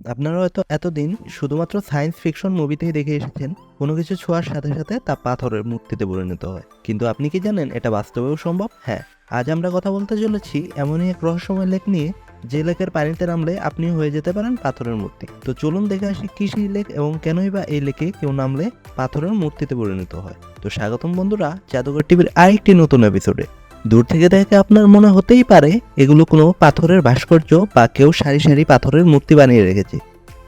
আপনারা হয়তো এতদিন শুধুমাত্র সায়েন্স ফিকশন মুভিতেই দেখে এসেছেন কোনো কিছু ছোঁয়ার সাথে সাথে তা পাথরের মূর্তিতে পরিণত হয়, কিন্তু আপনি কি জানেন এটা বাস্তবেও সম্ভব? হ্যাঁ, আজ আমরা কথা বলতে চলেছি এমনই এক রহস্যময় লেক নিয়ে, যে লেকের পানিতে নামলে আপনি হয়ে যেতে পারেন পাথরের মূর্তি। তো চলুন দেখে আসি কি সেই লেক এবং কেনই বা এই লেকে কেউ নামলে পাথরের মূর্তিতে পরিণত হয়। তো স্বাগতম বন্ধুরা জাদুঘর টিভির আরেকটি নতুন এপিসোডে। দূর থেকে দেখে আপনার মনে হতেই পারে এগুলো কোনো পাথরের ভাস্কর্য বা কেউ সারি সারি পাথরের মূর্তি বানিয়ে রেখেছে,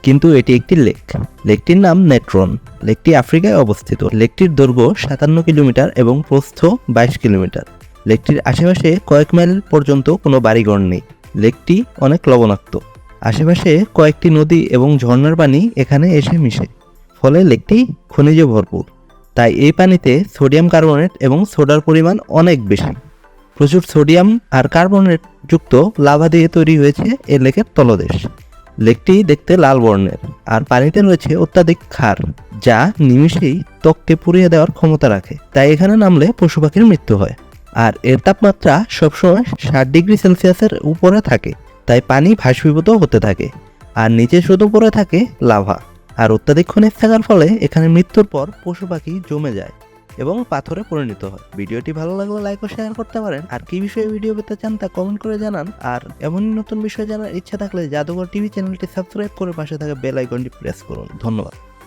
কিন্তু এটি একটি লেক। লেকটির নাম নেট্রন। লেকটি আফ্রিকায় অবস্থিত। লেকটির দৈর্ঘ্য 57 কিলোমিটার এবং প্রস্থ 22 কিলোমিটার। লেকটির আশেপাশে কয়েক মাইল পর্যন্ত কোনো বাড়িঘর নেই। লেকটি অনেক লবণাক্ত। আশেপাশে কয়েকটি নদী এবং ঝর্ণার পানি এখানে এসে মিশে, ফলে লেকটি খনিজে ভরপুর। তাই এই পানিতে সোডিয়াম কার্বনেট এবং সোডার পরিমাণ অনেক বেশি। প্রচুর সোডিয়াম আর কার্বনেট যুক্ত লাভা দিয়ে তৈরি হয়েছে এই লেকের তলদেশ। লেকটি দেখতে লাল বর্ণের আর পানিতে রয়েছে অত্যাধিক ক্ষার, যা নিমিষেই ত্বককে পুড়িয়ে দেওয়ার ক্ষমতা রাখে। তাই এখানে নামলে পশু পাখির মৃত্যু হয়। আর এর তাপমাত্রা সবসময় 60 ডিগ্রি সেলসিয়াসের উপরে থাকে, তাই পানি ভাসীভূত হতে থাকে আর নিচে শুধু পড়ে থাকে লাভা। আর অত্যাধিক খনিজ থাকার ফলে এখানে মৃত্যুর পর পশু পাখি জমে যায় এবং পাথরে পরিণত হয়। ভিডিওটি ভালো লাগলে লাইক ও শেয়ার করতে পারেন। আর কি বিষয়ে ভিডিও পেতে চান তা কমেন্ট করে জানান। আর এমনই নতুন বিষয় জানার ইচ্ছা থাকলে জাদুঘর টিভি চ্যানেলটি সাবস্ক্রাইব করে পাশে থাকা বেল আইকনটি প্রেস করুন। ধন্যবাদ।